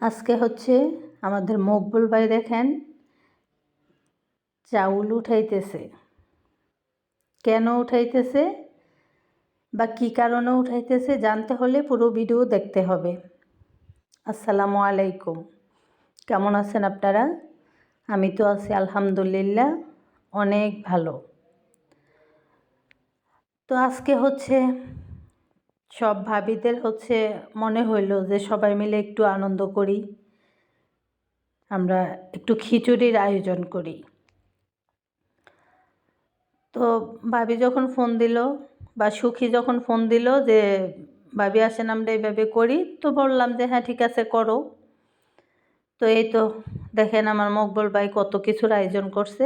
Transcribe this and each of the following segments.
আজকে হচ্ছে আমাদের মকবুল ভাই দেখেন চাউল উঠাইতেছে। কেন উঠাইতেছে বা কী কারণে উঠাইতেছে জানতে হলে পুরো ভিডিও দেখতে হবে। আসসালামু আলাইকুম, কেমন আছেন আপনারা? আমি তো আছি আলহামদুলিল্লাহ অনেক ভালো। তো আজকে হচ্ছে সব ভাবিদের হচ্ছে মনে হইল যে সবাই মিলে একটু আনন্দ করি, আমরা একটু খিচুড়ির আয়োজন করি। তো ভাবি যখন ফোন দিল বা সুখী যখন ফোন দিল যে ভাবি আসেন আমরা এইভাবে করি, তো বললাম যে হ্যাঁ ঠিক আছে করো। তো এই তো দেখেন আমার মকবুল ভাই কত কিছুর আয়োজন করছে।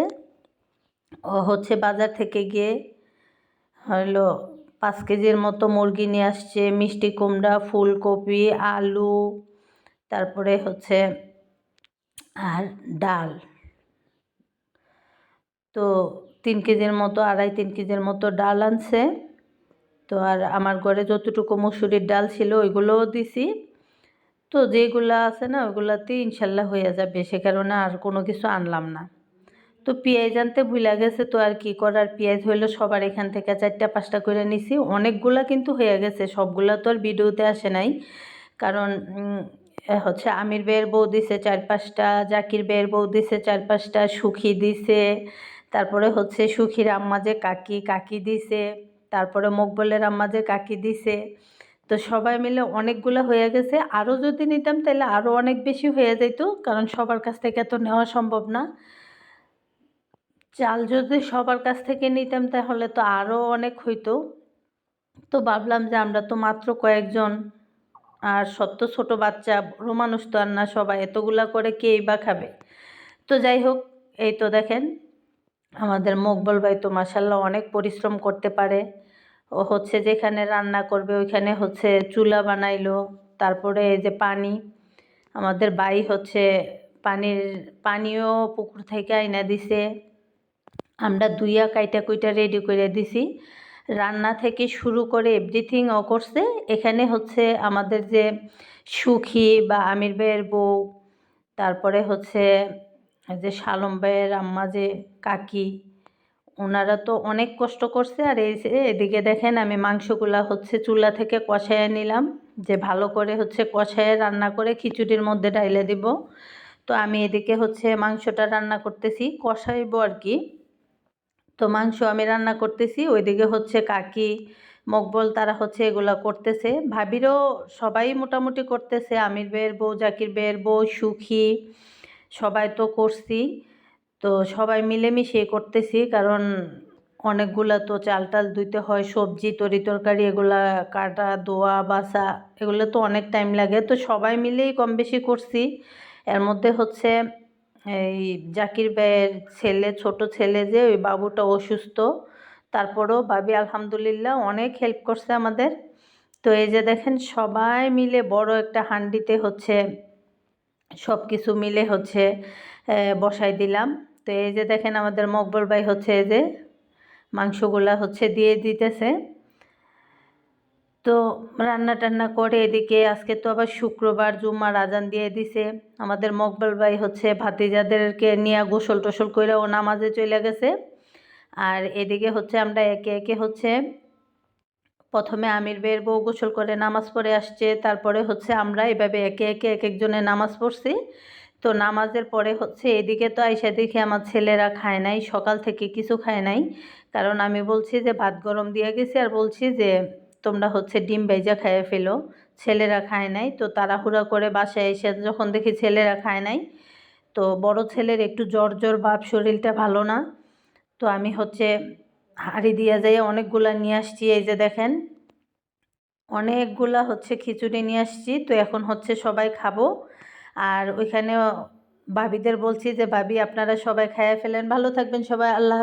ও হচ্ছে বাজার থেকে গিয়ে হলো 5 কেজির মতো মুরগি নিয়ে আসছে, মিষ্টি কুমড়া, ফুলকপি, আলু, তারপরে হচ্ছে আর ডাল। তো 3 কেজির মতো 2.5-3 কেজির মতো ডাল আনছে। তো আর আমার ঘরে যতটুকু মসুরির ডাল ছিল ওইগুলোও দিছি। তো যেগুলো আছে না ওইগুলাতেই ইনশাল্লাহ হয়ে যাবে, সে কারণে আর কোনো কিছু আনলাম না। তো পেঁয়াজ আনতে ভুলে গেছে, তো আর কি করার, পেঁয়াজ হইলো সবার এখান থেকে 4টা-5টা করে নিছি। অনেকগুলা কিন্তু হয়ে গেছে, সবগুলা তো আর ভিডিওতে আসে নাই। কারণ হচ্ছে আমির ভাইয়ের বউ দিছে 4-5টা, জাকির ভাইয়ের বউ দিছে 4-5টা, সুখী দিছে, তারপরে হচ্ছে সুখীর আম্মা যে কাকি দিছে, তারপরে মকবলের আম্মা যে কাকি দিছে। তো সবাই মিলে অনেকগুলো হয়ে গেছে। আরও যদি নিতাম তাহলে আরও অনেক বেশি হয়ে যেত, কারণ সবার কাছ থেকে তো নেওয়া সম্ভব না। চাল যদি সবার কাছ থেকে নিতাম তাহলে তো আরও অনেক হইতো। তো ভাবলাম যে আমরা তো মাত্র কয়েকজন, আর সত্য ছোট বাচ্চা, বড় মানুষ তো আর না, সবাই এতগুলা করে কেই বা খাবে। তো যাই হোক, এই তো দেখেন আমাদের মকবল ভাই তো মাশাল্লাহ অনেক পরিশ্রম করতে পারে। ও হচ্ছে যেখানে রান্না করবে ওইখানে হচ্ছে চুলা বানাইলো, তারপরে এই যে পানি, আমাদের ভাই হচ্ছে পানিও পুকুর থেকে আইনা দিছে, আমরা দুইয়া কাইটা কুইটা রেডি করে দিছি। রান্না থেকে শুরু করে এভরিথিং ও করছে। এখানে হচ্ছে আমাদের যে সুখী বা আমির ভাইয়ের বউ, তারপরে হচ্ছে যে শালম ভাইয়ের আম্মা যে কাকি, ওনারা তো অনেক কষ্ট করছে। আর এই যে এদিকে দেখেন আমি মাংসগুলা হচ্ছে চুলা থেকে কষাইয়ে নিলাম, যে ভালো করে হচ্ছে কষাইয়ে রান্না করে খিচুড়ির মধ্যে ডাইলে দিব। তো আমি এদিকে হচ্ছে মাংসটা রান্না করতেছি, কষাইবো আর কি। তো মাংস আমি রান্না করতেছি, ওইদিকে হচ্ছে কাকি, মকবল তারা হচ্ছে এগুলা করতেছে। ভাবিরও সবাই মোটামুটি করতেছে, আমির ভাইয়ের বউ, জাকির ভাইয়ের বউ, সুখী, সবাই তো করছি। তো সবাই মিলেমিশে করতেছি, কারণ অনেকগুলা তো চাল টাল ধুইতে হয়, সবজি তরকারি এগুলা কাটা ধোয়া বাছা এগুলো তো অনেক টাইম লাগে। তো সবাই মিলেই কম বেশি করছি। এর মধ্যে হচ্ছে এই জাকির ভাইয়ের ছেলে, ছোট ছেলে যে ওই বাবুটা অসুস্থ, তারপরেও ভাবি আলহামদুলিল্লাহ অনেক হেল্প করছে আমাদের। তো এই যে দেখেন সবাই মিলে বড় একটা হাঁড়িতে হচ্ছে সব কিছু মিলে হচ্ছে বসাই দিলাম। তো এই যে দেখেন আমাদের মকবল ভাই হচ্ছে এই যে মাংসগুলা হচ্ছে দিয়ে দিতেছে। তো রান্না টান্না করে এদিকে আজকে তো আবার শুক্রবার, জুম্মার আজান দিয়ে দিছে। আমাদের মকবল ভাই হচ্ছে ভাতিজাদেরকে নিয়ে গোসল টোসল করে ও নামাজে চলে গেছে। আর এদিকে হচ্ছে আমরা একে একে হচ্ছে প্রথমে আমির ভাইয়ের বউ গোসল করে নামাজ পড়ে আসছে, তারপরে হচ্ছে আমরা এভাবে একে একে এক একজনের নামাজ পড়ছি। তো নামাজের পরে হচ্ছে এদিকে তো আইসা দেখি আমার ছেলেরা খায় নাই, সকাল থেকে কিছু খায় নাই। কারণ আমি বলছি যে ভাত গরম দিয়ে গেছি, আর বলছি যে তোমরা হচ্ছে ডিম ভাইজা খাইয়ে ফেলো। ছেলেরা খায় নাই, তো তাড়াহুড়া করে বাসায় এসে যখন দেখি ছেলেরা খায় নাই, তো বড় ছেলের একটু জ্বর জ্বর ভাব, শরীরটা ভালো না। তো আমি হচ্ছে হাঁড়ি দিয়ে যাই অনেকগুলা নিয়ে আসছি। এই যে দেখেন অনেকগুলা হচ্ছে খিচুড়ি নিয়ে আসছি। তো এখন হচ্ছে সবাই খাবো। আর ওইখানে ভাবিদের বলছি যে ভাবি আপনারা সবাই খাইয়ে ফেলেন, ভালো থাকবেন সবাই, আল্লাহ।